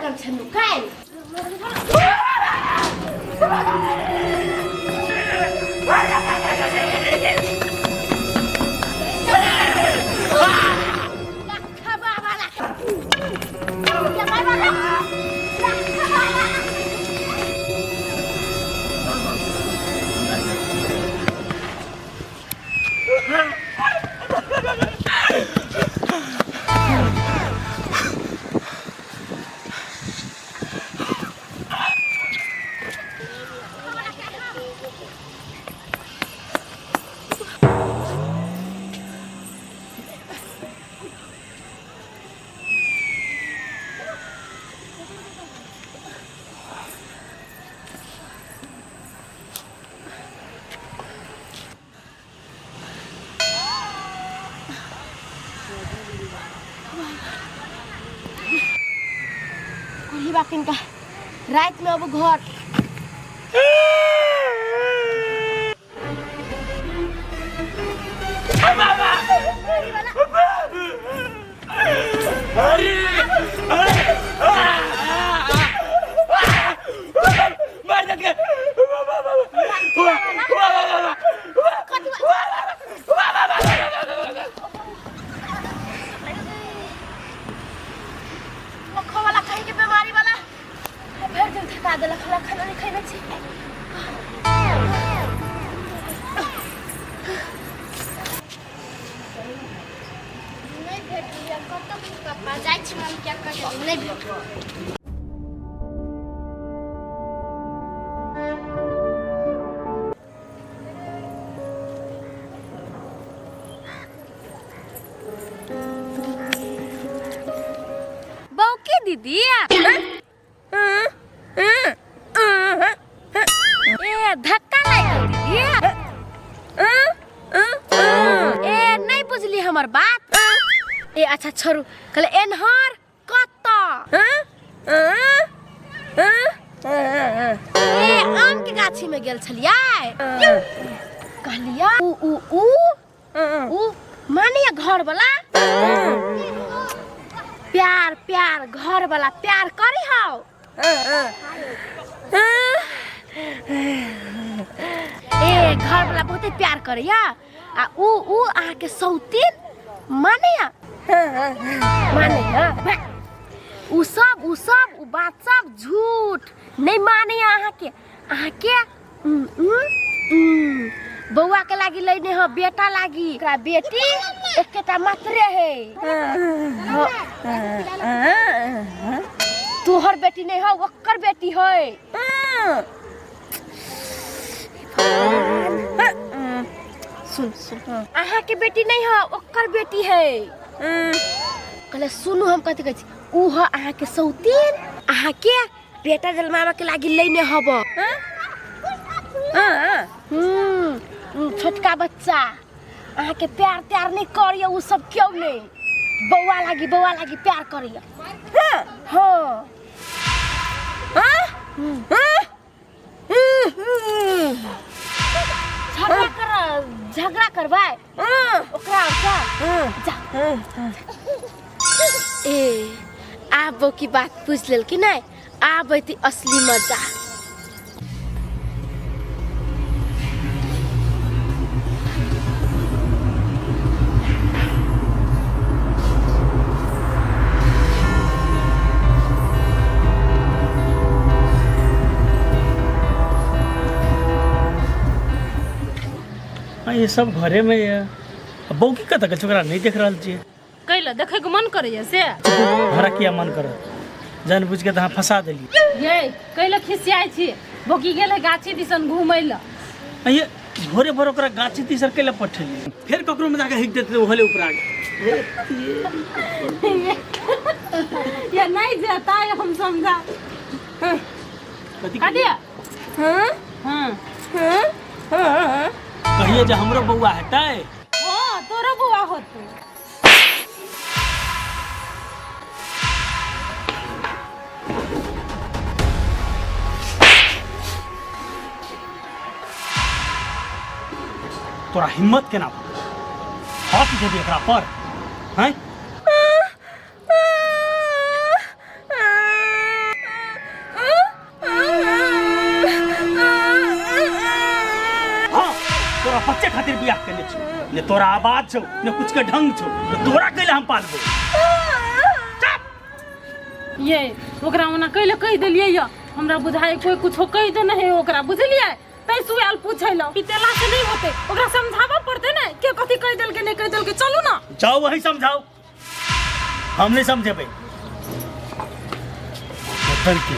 लगन छन्नु काल बाकिन का रात में अब घर खाना नहीं खाइबे छी नहीं भेट लिया कत पापा जाय छी हम क्या करे नहीं भेट बौकी दीदी धक्का लागल दीदी ए नहीं बुझली हमर बात ए अच्छा छोड़ू कहले एनहर कत ए आम के गाछी में गेल छलियै कहलिया ऊ मानिया घर वाला प्यार प्यार घर वाला प्यार करी हो ए घर वाला बहुते प्यार करैया आ ऊ आहा के सौतीन मानेया ऊ बात सब झूठ नहीं मानेया आहा के बउआ के लागी लैने हो बेटा लागी एकरा बेटी एकेटा मात्रे है तोहर बेटी नहीं हो ओकर बेटी है सुन आहा के बेटी नहीं हो ओकर बेटी है कहले सुनु हम कथि कहै छी ऊ हो आहा के सौतीन आहा के बेटा जन्मावा के लागी लैने हबो छोटका बच्चा आहा के प्यार त्यार नहीं करियो ऊ सब क्यों नहीं बउआ लागी प्यार करियो हां झगड़ा करवाए ओकरा जा ए आबो की बात पूछ लेल कि नहीं आबै ती असली मजा ये सब घरे में है बौकी कत के छोकरा नहीं देख रहल छिए कैला देखे के मन करे से हमरा किया मन कर जान बुझ के तहाँ फंसा देली ये कैला खिसियाई छी बौकी गेले गाछी दिसन घुमै ल ये भोरे भोर ओकरा गाछी दिसन कैला पठेली फिर ककरो में जाके हिक देते होले ऊपर आ ये नहीं जाता है हम समझा कथि दिया हां कहिए जे हमरो बउआ हटै हां तोरो बउआ होत तोरा हिम्मत केना हाथ दे एकरा पर हैं तोरा आवाज छौ न कुछ के ढंग छौ तो तोरा कैले हम पालबो। ये ओकरा ओना कैले कह देलिए या हमरा बुझाई कोई कुछो कह दे नहीं ओकरा बुझलिए तै सुआल पूछैलो पितेला से नहीं होते ओकरा समझाबा पड़ते ने के कथि कह देल के नहीं कह देल के चलू ना जाओ वही समझाओ हम नहीं समझेबै। मतलब की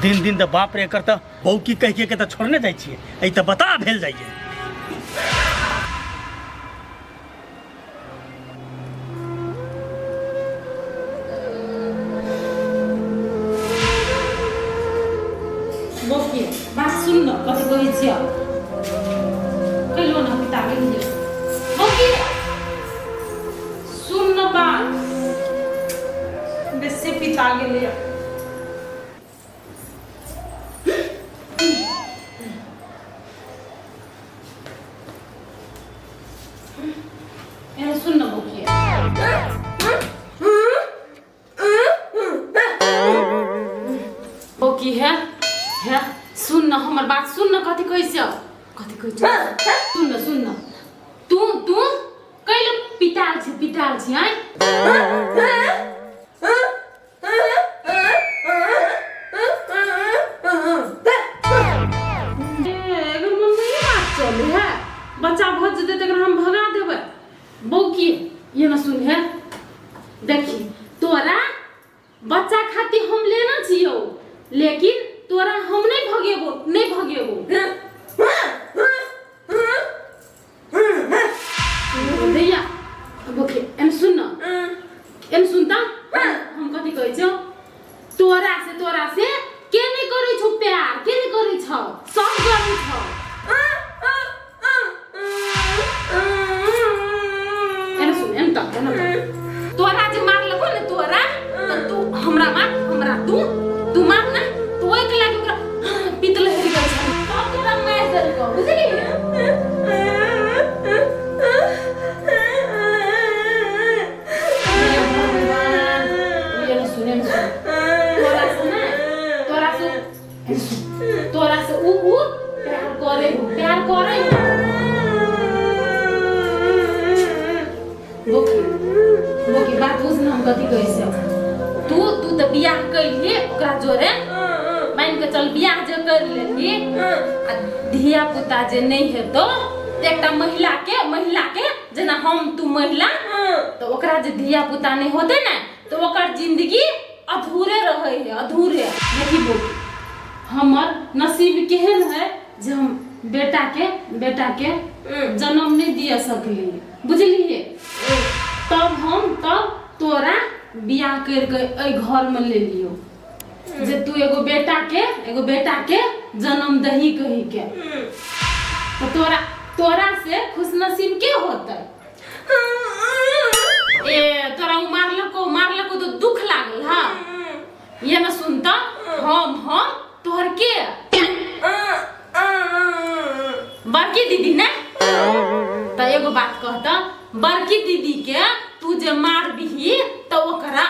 दिन दिन तो बाप रे करता बहू की कह के तो छोड़ने जाइ छियै ए तो बता भेल जाइए। बोकिए बात सुन न कथि कहै छियै कैलो ना पिता के लिए बोकिए सुन न बात बेसे पिता के लिए ए सुन न बोकिए बोकी है सुन न हमर बात सुन न कथि कहै छै सुन न तू कैले पिटाल छी आइ बच्चा भज जेतै तकरा हम भगा देबै बौकी ये ना सुन है देखी तोरा बच्चा खातिर हम लेना छियो लेकिन तोरा हम नहीं भगेबो भैया बोके एम सुन एम सुनता हम कथि कहै छौ तोरा से के नहीं करै छौ प्यार के नहीं करै छौ सब करै छौ तोरा जे मार लगो ने तोरा तू हमरा मार हमरा तू मार ना तो ओइ के लागे ओकरा पितल हेरि गय छै सब तोरा मार देल को बुझली ये सुने तोरा से उ प्यार करे बोकी बात बुझ न हम कथि कहै छै तू त बियाह कइले ओकरा जोरे मान के चल बियाह जे कर लेली आ धिया पुता जे नहीं हेतो एकटा महिला के जेना हम तू महिला तो ओकरा जे धिया पुता नहीं होते ना तो ओकर जिंदगी अधूरे रहे है अधूरे देखी बोकी हमर नसीब केहन है जे हम बेटा के जन्म नहीं दिया सकली बुझलिए तब तोरा बियाह करके ए घर में ले लियो जे तू एगो बेटा के जन्म दही कही के तो तोरा से खुशनसीब के होता ए तोरा मारलको तो दुख लागल हां ये ना सुनता हम तोहर के बड़की दीदी ने त एगो बात कहता बड़की दीदी के तू जे मार बिही तो ओकरा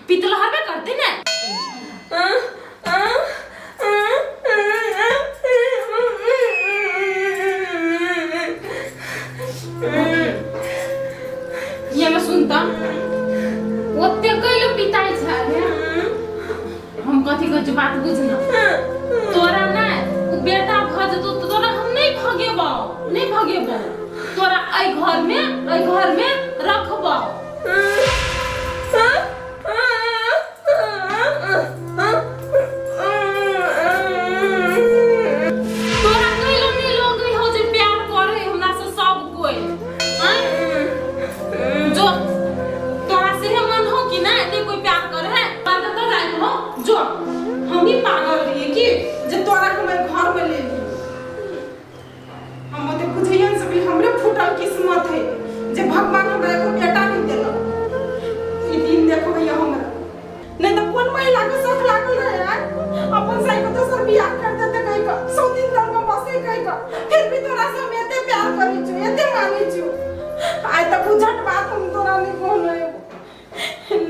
पितल हरबे करते ने ये मैं सुनता ओते कइलो पिताई छाले हम कथि कहै बात बुझना तोरा ना उ बेटा भज तो तोरा हम नहीं भगेबो तोरा आई घर में रखबो तोरा कइलो नहीं लोग हो जे प्यार करे हमरा से सब कोई जो तोरा से मन हो कि ना नहीं कोई प्यार करे है बात तो जाई हो जो हम भी पागल रहिए कि जे तोरा के मैं घर में ले ली हम तो बुझियन सकली हमरे फूटल किस्मत है जे भगवान हमरा एगो बेटा नहीं देला ई दिन देखो भैया हमरा नहीं तो कोन महिला के शौक लागल रहे यार अपन साई को दोसर बियाह कर देते कहि का 100 दिन घर में बसे कहि का फिर भी तोरा से हम एते प्यार करै छु एते मानै छु आइ त बुझट बात हम तोरा नहीं कहले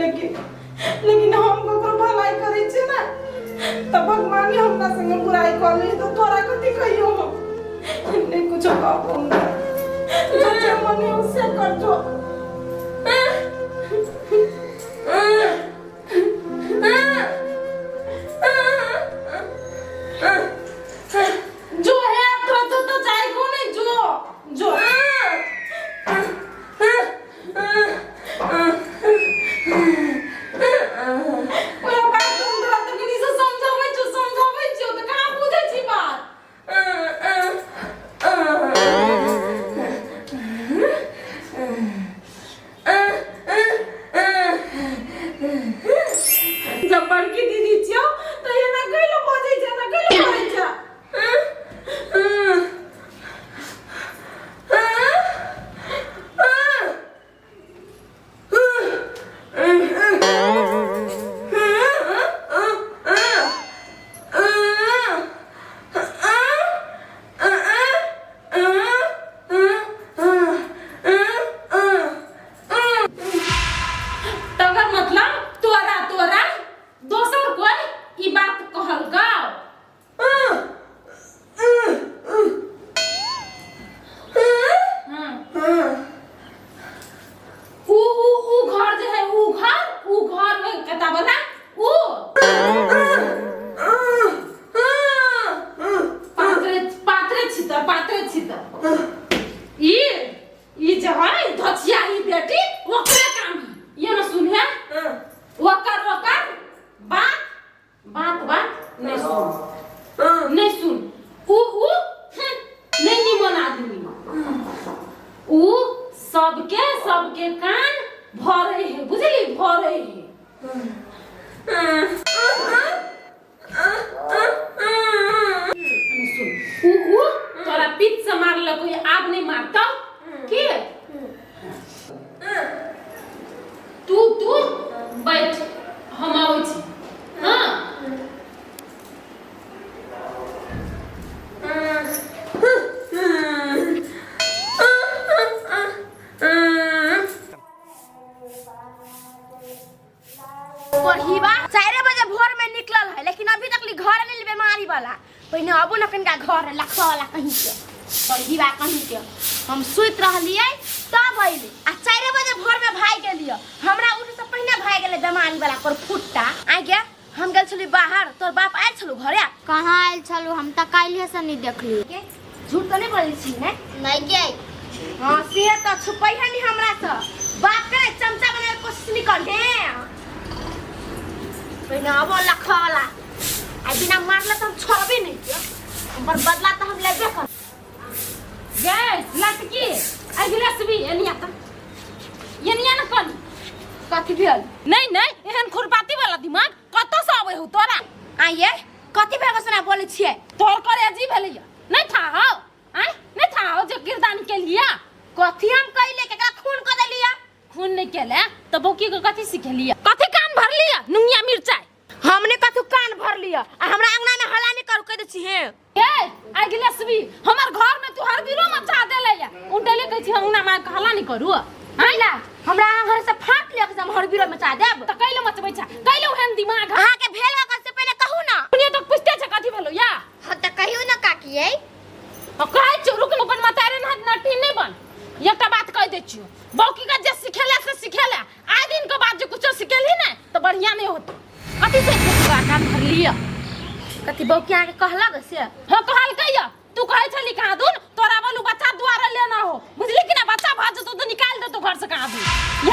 लेकिन हम ककरो भलाई करै छी ना त भगवान ही हमरा संग बुराई कर ली तो तोरा कथि कहियो हम नहीं कुछ कहबो जे मने उसे कर जो जो है तो जाए को नहीं जो ओए का तुम रात के दिस समझावे छो तो कहां बुझे छी बात जब बड़की दीदी छियो तो ये ना कइलो बजे जा ना कइलो बजे जा तगर मतलब तोरा दोसर कोई ई बात कहल गाओ ऊ घर जे है ऊ घर में कता बना ऊ पात्रे छितर ई जे है धचिया ही बेटी ओकरे काम ये न सुन है ओकर बात नहीं सुन ऊ नहीं निमन आदमी ऊ सबके कान भरे है बुझली भरे है सुन ऊ तोरा पीठ से मारल कोई आब नहीं मारता की तू बैठ हम आबै छी हां पढ़ीबा 4 बजे भोर में निकलल है लेकिन अभी तक घर नहीं बीमारी वाला पहिने अबो न कनका घर लखवा वाला कहीं के पढ़ीबा कहीं के हम सुत रहलिए तब आइले आ 4 बजे भोर में भाग गेलिए हमरा उठ से पहले भाग गेले बीमारी वाला पर फुट्टा आ गया हम गेल छली बाहर तोर बाप आइल छलु घरे कहाँ आयल छलू हम त काल्हे से नहीं देखली झूठ तो नहीं बोलै छी ने नहीं गई हां से त छुपै है नहीं हमरा से बाप के चमचा बने कोशिश नहीं कर हे पहिने अबो लखवा वाला आ बिना मारले तो हम छोड़बे नहीं कियो पर बदला तो हम लेबे कर गैस लटकी अगिला से भी एनिया न कन कथि भेल नहीं एहन खुरपाती वाला दिमाग कत से आवे हो तोरा आइए कथि भेल सुना बोलै छियै तोर करे अजीब भेलैया नहीं था हो नहीं था हो जो गिरदान के लिया कथि हम कइले केकरा खून क देलिया खून नहीं केले तो बौकी को कथि सिखेलिया कथि कान भर लिया नुंगिया मिर्चाई हमने कथु कान भर लिया आ हमरा अंगना में हला नहीं करू कह दे छी हे ए अगिला से भी हमर घर में तू हर बिरो मचा देले या उठले कहै छी अंगना में हला नहीं करू आइला हमरा घर से फाट लिया के हम हर बिरो मचा देब त कैले मचबै छ कैले ओहन दिमाग अहाँ के भेल का से पहले कहू ना पुनिया तो पूछते छ कथि भेलो या ह त कहियो न काकियै कहै छ रुक अपन मतारे न नठी नहीं बन एकटा बात कह दे छियो बौकी का जे सिखेले आइ दिन के बाद जो कुछ सिखेली ना तो बढ़िया नहीं होत कथि से कान भर लिया कथि बौकी आके कहला ग से हां कहल कहिया तू कहै छली कहां दून तोरा बोलू बच्चा द्वारा लेना हो बुझली कि ना बच्चा भाज तो निकाल दे तो घर से कहां दून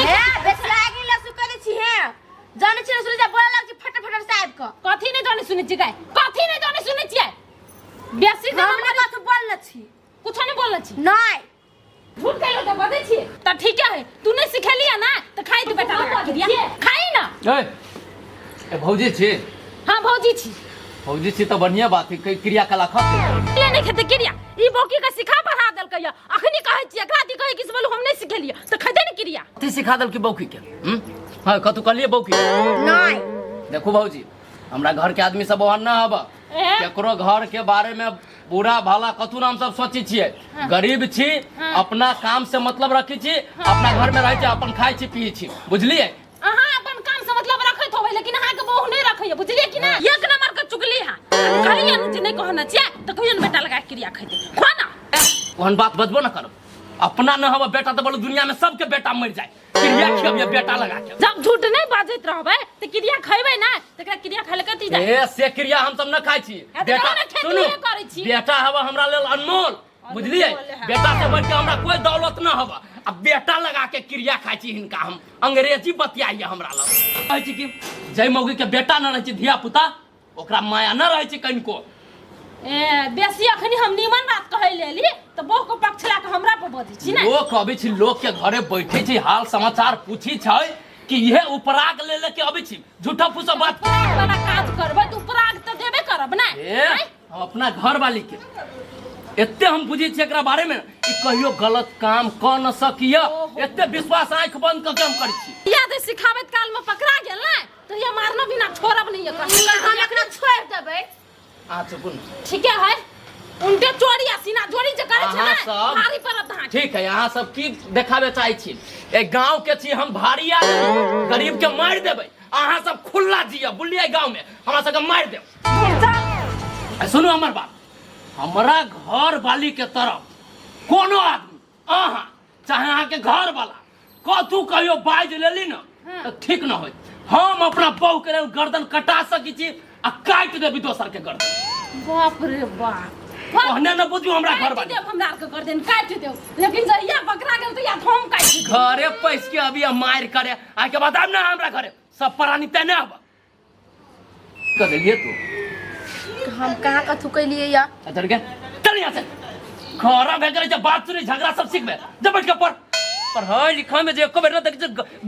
हे बेस लागी लसु करै छी हे जाने छी सुनि जा बोला लग छी फटाफट से आबि क कथि नहीं जाने सुनै छी गाय कथि नहीं जाने सुनै छी बेसी हमने कथु बोलले छी कुछ नहीं बोलले छी नहीं झूठ कहलो तो बदै छी त ठीक है तू नहीं सिखेलिया ना तो खाई तू बेटा खाई ना ए भौजी छी हां भौजी छी भौजी छी तो बढ़िया बात है क्रिया कला खत ये नहीं खेते क्रिया ई बौकी का सिखा पढ़ा देल कहिया अखनी कहै छी एकरा दी कहै किस बोलू हम नहीं सिखेलिया तो खैते नहीं क्रिया ती सिखा देल की बौकी के हां कतु कहलिए बौकी नहीं देखो भौजी हमरा घर के आदमी सब ओहन ना हबा केकरो घर के बारे में बुरा भला कथु नाम सब सोची छिए गरीब छी अपना काम से मतलब रखी छी अपना घर में रह छी अपन खाई छी पी छी बुझलिए अहाँ अपन काम से मतलब रखैत होबै लेकिन अहाँ के बहु नहीं रखैय बुझलिए कि ना एक नंबर के चुगली है कहलिए न जे नहीं कहना चाहिए तो कहियो न बेटा लगा क्रिया खैते खाना ओहन बात बजबो न करो अपना न हवा बेटा तो बोलो दुनिया में सबके बेटा मर जाए क्रिया खियबिए बेटा लगा के। जब झूठ नहीं बाजत रहबे त क्रिया खइबे ना तकरा क्रिया खाले कथि जाय ए से क्रिया हम सब न खाइ छी बेटा सुनु बेटा हवा हमरा लेल अनमोल बुझलिए बेटा से बढ़ के हमरा कोई दौलत न हवा अब बेटा लगा के क्रिया खाइ छी हिनका हम अंग्रेजी बतियाइए हमरा लग कहै छी कि जय मौगी के बेटा न रहै छी धिया पुता ओकरा माया न रहै छी कनिको ए बेसी अखनी हम निमन बात कहै लेली त बहु को पक्ष ला के हमरा पर बधी छी ना लोग अबै छी लोग के घरे बैठे छी हाल समाचार पूछी छै कि यह उपराग ले के अबै छी झूठा फूसा बात वाला काज करबै त उपराग त देबे करब ना ए हम अपना घर वाली के एते हम बुझी छी एकरा बारे में कि कहियो गलत काम क न सकिया एते विश्वास आंख बंद क के हम करै छी याद सिखावत काल में पकड़ा गेल ना तो ये मारना बिना छोड़ब नहीं है हम एकरा छोड़ देबै आ चुकुन ठीक है उनके चोरी सीना जोड़ी जे करे छै ना भारी परत हाँ ठीक है यहाँ सब की देखावे चाहे छी ए गांव के छी हम भारी आदमी गरीब के मार देबै अहाँ सब खुल्ला जिया बुलिया गांव में हमरा सब के मार देब सुनो हमर बात हमरा घर वाली के तरफ कोनो आदमी अहाँ चाहे अहाँ के घर वाला कथू कहियो बाज लेली न तो ठीक न होय हम अपना बहू के गर्दन कटा सकी छी आ काट देबी दोसर के गर्दन बाप रे बाप कहने न बुझू हमरा घर वाली देब हमरा के गर्दन काट देब लेकिन जहिया पकड़ा गेल त या हम काट देब घरे पैस के अभी मार करे आ के बाद ना हमरा घरे सब प्राणी तने अब कर देलिए तू हम कहाँ कथू कैलिए या चल के चल यहाँ से खरा भेजरे जब बात सुनी झगड़ा सब सीखबे जब बैठ के पढ़ाई लिखाई में जे एको बेर न देख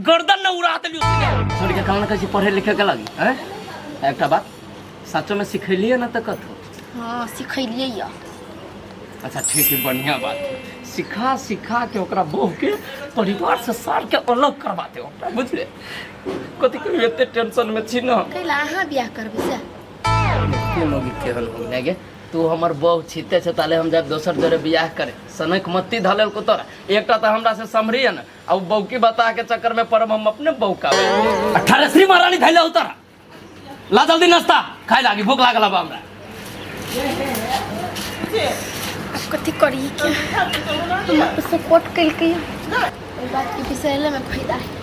गर्दन न उड़ा देली उसने छोड़ के कहना कहै पढ़े लिखे के लगी हैं एकटा बात सचो में सिखैलिए न त कथू हां सिखैलिए या अच्छा ठीक है बढ़िया बात सिखा सिखा के ओकरा बहू के परिवार से सार के अलग करवाते हो बुझले कथि के एते टेंशन में छी न कैला अहाँ बियाह करबै से के लोग केहन हो नेगे तू हमर बहू छिते छ ताले हम जब दोसर जरे बियाह करे सनक मत्ती धलल को तोरा एकटा त हमरा से समरिए न अब बहू की बता के चक्कर में परम हम अपने बहू का 18 श्री महारानी धैले उतारा ला जल्दी नाश्ता खाए लागी भूख लागल बा हमरा कथि करी के हम सपोर्ट कैल के बात के विषय में फायदा है